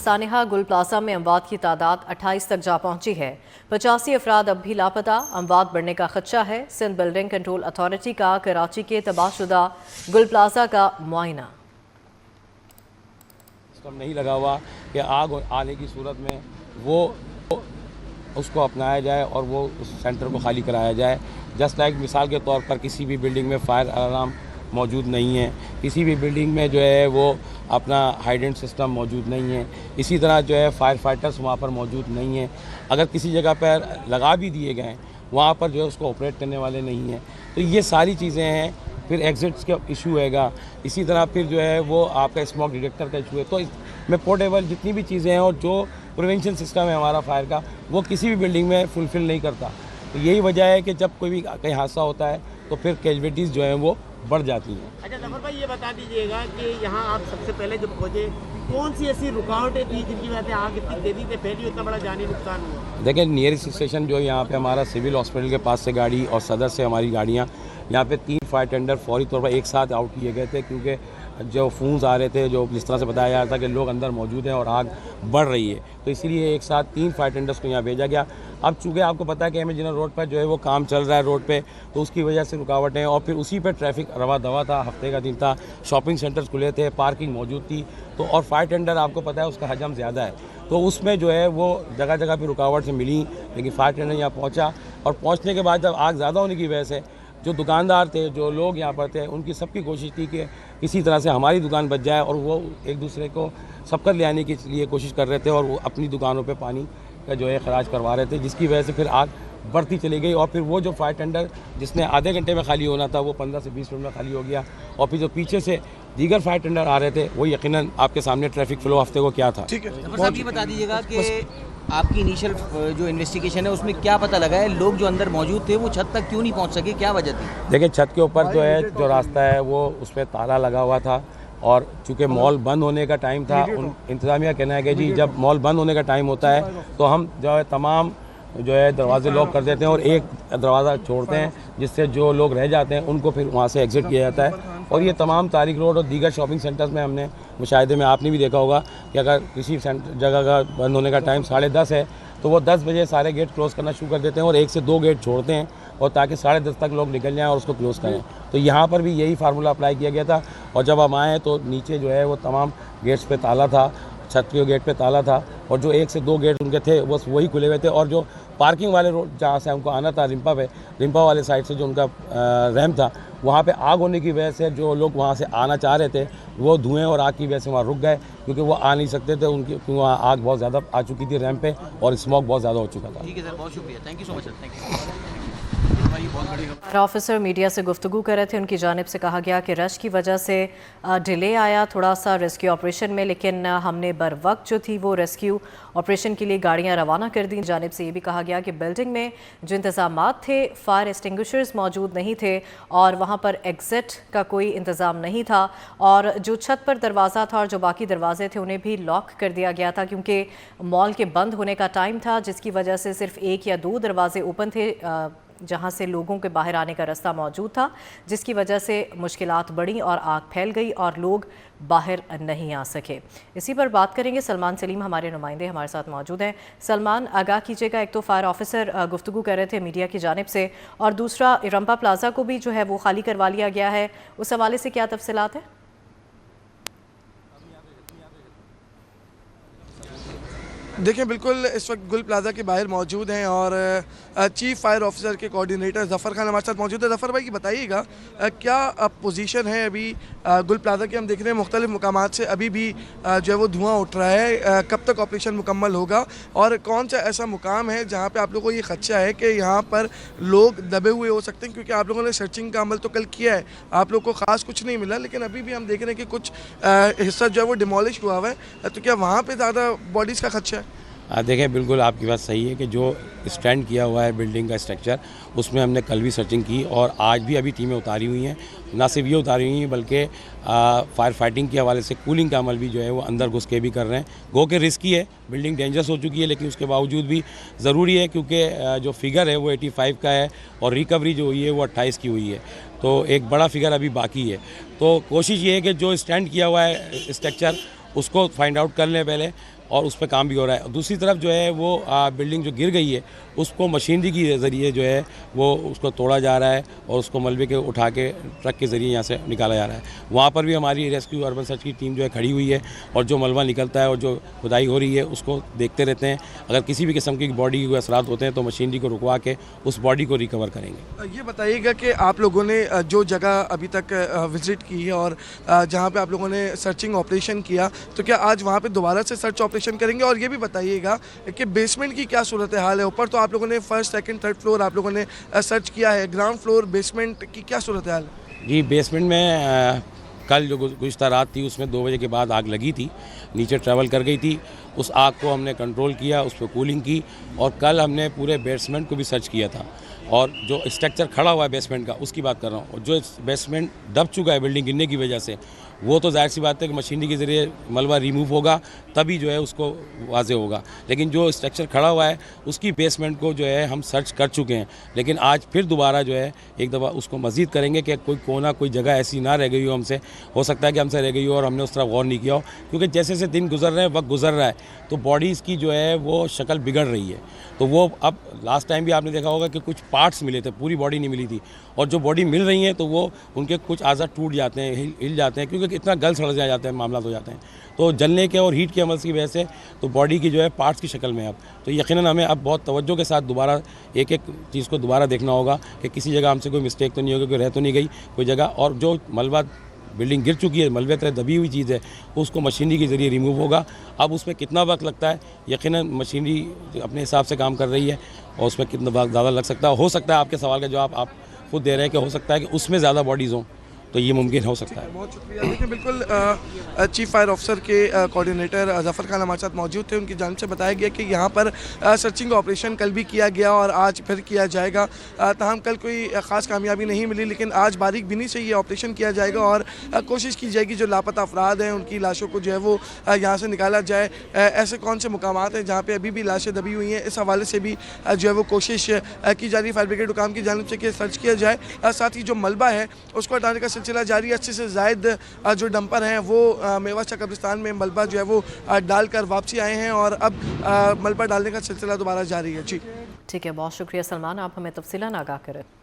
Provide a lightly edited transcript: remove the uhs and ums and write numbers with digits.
सानिहा गुल प्लाजा में अमवात की तादाद 28 तक जा पहुंची है। 85 अफराद अब भी लापता। अमवात बढ़ने का खदशा है। सिंध बिल्डिंग कंट्रोल अथॉरिटी का कराची के तबाहशुदा गुल प्लाजा का मुआयना। सिस्टम नहीं लगा हुआ कि आग आने की सूरत में वो उसको अपनाया जाए और वो उस सेंटर को खाली कराया जाए। जस्ट लाइक मिसाल के तौर पर किसी भी बिल्डिंग में फायर अलार्म मौजूद नहीं है, किसी भी बिल्डिंग में जो है वो अपना हाइडेंट सिस्टम मौजूद नहीं है, इसी तरह जो है फायर फाइटर्स वहाँ पर मौजूद नहीं है। अगर किसी जगह पर लगा भी दिए गए वहाँ पर जो है उसको ऑपरेट करने वाले नहीं हैं। तो ये सारी चीज़ें हैं। फिर एग्जिट्स का इशू हैगा, इसी तरह फिर जो है वो आपका स्मोक डिटेक्टर का इशू है। तो इसमें पोर्टेबल जितनी भी चीज़ें हैं और जो प्रिवेंशन सिस्टम है हमारा फायर का, वो किसी भी बिल्डिंग में फुलफ़िल नहीं करता। तो यही वजह है कि जब कोई भी कहीं हादसा होता है तो फिर कैजुअलिटीज़ जो हैं वो बढ़ जाती हैं। अच्छा जफर भाई, ये बता दीजिएगा कि यहाँ आप सबसे पहले जब पहुँचे कौन सी ऐसी रुकावटें थी जिनकी वजह से आग इतनी तेज़ी से फैली, इतना बड़ा जानी नुकसान हुआ? देखिए, नियरेस्ट स्टेशन जो यहाँ पे हमारा सिविल हॉस्पिटल के पास से गाड़ी और सदर से हमारी गाड़ियाँ, यहाँ पे 3 फायर टेंडर फौरी तौर पर एक साथ आउट किए गए थे, क्योंकि जो फूंस आ रहे थे, जो जिस तरह से बताया जा रहा था कि लोग अंदर मौजूद हैं और आग बढ़ रही है, तो इसीलिए एक साथ 3 फायर टेंडर्स को यहाँ भेजा गया। अब चूँकि आपको पता है कि एम जनरल रोड पर जो है वो काम चल रहा है रोड पे, तो उसकी वजह से रुकावटें, और फिर उसी पर ट्रैफिक रवा दवा था, हफ्ते का दिन था, शॉपिंग सेंटर्स खुले थे, पार्किंग मौजूद थी। तो और फायर टेंडर आपको पता है उसका हजम ज़्यादा है, तो उसमें जो है वो जगह जगह पर रुकावट से मिली, लेकिन फायर टेंडर यहाँ पहुँचा। और पहुँचने के बाद जब आग ज़्यादा होने की वजह से जो दुकानदार थे, जो लोग यहाँ पर थे, उनकी सबकी कोशिश थी कि किसी तरह से हमारी दुकान बच जाए, और वो एक दूसरे को सबकर ले आने के लिए कोशिश कर रहे थे और वो अपनी दुकानों पे पानी का जो है खराज करवा रहे थे, जिसकी वजह से फिर आग बढ़ती चली गई। और फिर वो जो फायर टेंडर जिसने आधे घंटे में खाली होना था वो 15 से 20 मिनट में खाली हो गया। और फिर जो पीछे से दीगर फायर टेंडर आ रहे थे वो यकीनन आपके सामने ट्रैफिक फ्लो हफ्ते को क्या था। ठीक है साहब, ये बता दीजिएगा कि आपकी इनिशियल जो इन्वेस्टिगेशन है उसमें क्या पता लगा है, लोग जो अंदर मौजूद थे वो छत तक क्यों नहीं पहुंच सके, क्या वजह थी? देखिए, छत के ऊपर जो है जो रास्ता है वो उस पर ताला लगा हुआ था, और चूँकि मॉल बंद होने का टाइम था, उन इंतज़ामिया कहना है कि जी जब मॉल बंद होने का टाइम होता है तो हम जो है तमाम जो है दरवाजे लॉक कर देते हैं और एक दरवाज़ा छोड़ते हैं, जिससे जो लोग रह जाते हैं उनको फिर वहाँ से एग्ज़िट किया जाता है। और ये तमाम तारिक रोड और दीगर शॉपिंग सेंटर्स में हमने मुशाहिदे में आपने भी देखा होगा कि अगर किसी जगह का बंद होने का टाइम 10:30 है तो वो 10 बजे सारे गेट क्लोज़ करना शुरू कर देते हैं और 1 से 2 गेट छोड़ते हैं, और ताकि 10:30 तक लोग निकल जाएं और उसको क्लोज़ करें। तो यहाँ पर भी यही फार्मूला अप्लाई किया गया था। और जब हम आए तो नीचे जो है वो तमाम गेट्स पे ताला था, छत के गेट पे ताला था, और जो 1 से 2 गेट उनके थे बस वही खुले हुए थे। और जो पार्किंग वाले रोड जहाँ से हमको आना था रिम्पा वाले साइड से जो उनका रैम्प था, वहाँ पे आग होने की वजह से जो लोग वहाँ से आना चाह रहे थे वो धुएं और आग की वजह से वहाँ रुक गए, क्योंकि वो आ नहीं सकते थे, उनकी वहाँ आग बहुत ज़्यादा आ चुकी थी रैम्प पे और स्मोक बहुत ज़्यादा हो चुका था। ठीक है सर, बहुत शुक्रिया, thank you so much sir, thank you. Officer media से गुफ्तगू कर रहे थे, उनकी जानिब से कहा गया कि रश की वजह से डिले आया थोड़ा सा रेस्क्यू ऑपरेशन में, लेकिन हमने बर वक्त जो थी वो रेस्क्यू ऑपरेशन के लिए गाड़ियां रवाना कर दी। जानिब से ये भी कहा गया कि बिल्डिंग में जो इंतजामात थे, फायर एक्सटिंग्विशर्स मौजूद नहीं थे और वहाँ पर एग्ज़िट का कोई इंतज़ाम नहीं था, और जो छत पर दरवाज़ा था और जो बाकी दरवाजे थे उन्हें भी लॉक कर दिया गया था, क्योंकि मॉल के बंद होने का टाइम था, जिसकी वजह से सिर्फ 1 या 2 दरवाजे ओपन थे जहां से लोगों के बाहर आने का रास्ता मौजूद था, जिसकी वजह से मुश्किलात बढ़ी और आग फैल गई और लोग बाहर नहीं आ सके। इसी पर बात करेंगे, सलमान सलीम हमारे नुमाइंदे हमारे साथ मौजूद हैं। सलमान, आगाह कीजिएगा, एक तो फायर ऑफिसर गुफ्तगू कर रहे थे मीडिया की जानिब से, और दूसरा रंपा प्लाजा को भी जो है वो खाली करवा लिया गया है, उस हवाले से क्या तफसीलात है? देखिए, बिल्कुल इस वक्त गुल प्लाजा के बाहर मौजूद हैं और चीफ फायर ऑफिसर के कोऑर्डिनेटर ज़फ़र खान हमारे साथ मौजूद है। ज़फ़र भाई, बताइएगा क्या पोजीशन है अभी गुल प्लाजा के? हम देख रहे हैं मुख्तलिफ मकामात से अभी भी जो है वो धुआं उठ रहा है, कब तक ऑपरेशन मुकम्मल होगा और कौन सा ऐसा मुकाम है जहाँ पे आप लोगों को ये खदशा है कि यहाँ पर लोग दबे हुए हो सकते हैं? क्योंकि आप लोगों ने सर्चिंग का अमल तो कल किया है, आप लोग को ख़ास कुछ नहीं मिला, लेकिन अभी भी हम देख रहे हैं कि कुछ हिस्सा जो है वो डिमोलिश हुआ हुआ है, तो क्या वहाँ पर ज़्यादा बॉडीज़ का खदशा है? देखें, बिल्कुल आपकी बात सही है कि जो स्टैंड किया हुआ है बिल्डिंग का स्ट्रक्चर, उसमें हमने कल भी सर्चिंग की और आज भी अभी टीमें उतारी हुई हैं। ना सिर्फ ये उतारी हुई हैं बल्कि फायर फाइटिंग के हवाले से कूलिंग का अमल भी जो है वो अंदर घुस के भी कर रहे हैं। गो के रिस्की है, बिल्डिंग डेंजरस हो चुकी है, लेकिन उसके बावजूद भी ज़रूरी है, क्योंकि जो फिगर है वो 85 का है और रिकवरी जो हुई है वो 28 की हुई है, तो एक बड़ा फिगर अभी बाकी है। तो कोशिश ये है कि जो स्टैंड किया हुआ है स्ट्रक्चर उसको फाइंड आउट कर लें पहले, और उस पर काम भी हो रहा है। दूसरी तरफ जो है वो बिल्डिंग जो गिर गई है उसको मशीनरी के ज़रिए जो है वो उसको तोड़ा जा रहा है और उसको मलबे के उठा के ट्रक के ज़रिए यहाँ से निकाला जा रहा है। वहाँ पर भी हमारी रेस्क्यू अर्बन सर्च की टीम जो है खड़ी हुई है और जो मलबा निकलता है और जो खुदाई हो रही है उसको देखते रहते हैं। अगर किसी भी किस्म की बॉडी को असरात होते हैं तो मशीनरी को रुकवा के उस बॉडी को रिकवर करेंगे। ये बताइएगा कि आप लोगों ने जो जगह अभी तक विजिट की है और जहाँ पे आप लोगों ने सर्चिंग ऑपरेशन किया, तो क्या आज वहाँ पे दोबारा से सर्च ऑपरेशन करेंगे? और ये भी बताइएगा कि बेसमेंट की क्या सूरत हाल है? ऊपर तो आप लोगों ने फर्स्ट सेकंड थर्ड फ्लोर आप लोगों ने सर्च किया है, ग्राउंड फ्लोर बेसमेंट की क्या सूरत हाल है? जी, बेसमेंट में कल जो गुज़श्ता रात थी उसमें 2 बजे के बाद आग लगी थी, नीचे ट्रैवल कर गई थी। उस आग को हमने कंट्रोल किया, उस पर कूलिंग की और कल हमने पूरे बेसमेंट को भी सर्च किया था। और जो स्ट्रक्चर खड़ा हुआ है बेसमेंट का उसकी बात कर रहा हूँ, और जो बेसमेंट दब चुका है बिल्डिंग गिरने की वजह से, वो तो जाहिर सी बात है कि मशीनरी के ज़रिए मलबा रिमूव होगा तभी जो है उसको वाजे होगा। लेकिन जो स्ट्रक्चर खड़ा हुआ है उसकी बेसमेंट को जो है हम सर्च कर चुके हैं, लेकिन आज फिर दोबारा जो है एक दफ़ा उसको मज़ीद करेंगे कि कोई कोना कोई जगह ऐसी ना रह गई हो हमसे। हो सकता है कि हमसे रह गई हो और हमने उस तरफ गौर नहीं किया हो, क्योंकि जैसे जैसे दिन गुजर रहे हैं, वक्त गुजर रहा है, तो बॉडीज़ की जो है वो शक्ल बिगड़ रही है। तो वो अब लास्ट टाइम भी आपने देखा होगा कि कुछ पार्ट्स मिले थे, पूरी बॉडी नहीं मिली थी, और जो बॉडी मिल रही हैं तो वो उनके कुछ आज़ा टूट जाते हैं, हिल जाते हैं, क्योंकि इतना गल सड़ जाते हैं, मामला हो जाते हैं। तो जलने के और हीट के अमल की वजह से तो बॉडी की जो है पार्ट्स की शक्ल में अब तो यकीनन हमें अब बहुत तवज्जो के साथ दोबारा एक एक चीज़ को दोबारा देखना होगा कि किसी जगह हमसे कोई मिस्टेक तो नहीं होगी, कोई रह तो नहीं गई कोई जगह, और जो मलबा बिल्डिंग गिर चुकी है, मलबे तरह दबी हुई चीज़ है, उसको मशीनरी के ज़रिए रिमूव होगा। अब उसमें कितना वक्त लगता है, यकीनन मशीनरी अपने हिसाब से काम कर रही है और उसमें कितना वक्त ज़्यादा लग सकता है। हो सकता है आपके सवाल का जवाब आप खुद दे रहे हैं कि हो सकता है कि उसमें ज़्यादा बॉडीज़ हों, तो ये मुमकिन हो सकता है। बहुत शुक्रिया। देखिए बिल्कुल चीफ फायर ऑफिसर के कोऑर्डिनेटर ज़फ़र खान हमारे साथ मौजूद थे। उनकी जानिब से बताया गया कि यहाँ पर सर्चिंग ऑपरेशन कल भी किया गया और आज फिर किया जाएगा। ताहम कल कोई ख़ास कामयाबी नहीं मिली, लेकिन आज बारीक बिनी से ये ऑपरेशन किया जाएगा और कोशिश की जाएगी जो लापता अफराद हैं उनकी लाशों को जो है वो यहाँ से निकाला जाए। ऐसे कौन से मुकामात हैं जहाँ पर अभी भी लाशें दबी हुई हैं, इस हवाले से भी जो है वो कोशिश की जा रही है फायर ब्रिगेड हुकाम की जानिब से कि सर्च किया जाए। साथ ही जो मलबा है उसको हटाने का सिलसिला जारी है। 80 से ज़ायद जो डंपर हैं वो मेवाशा कब्रिस्तान में मलबा जो है वो डालकर वापसी आए हैं और अब मलबा डालने का सिलसिला दोबारा जारी है। जी ठीक है, बहुत शुक्रिया सलमान, आप हमें तफसीलन आगाह करें।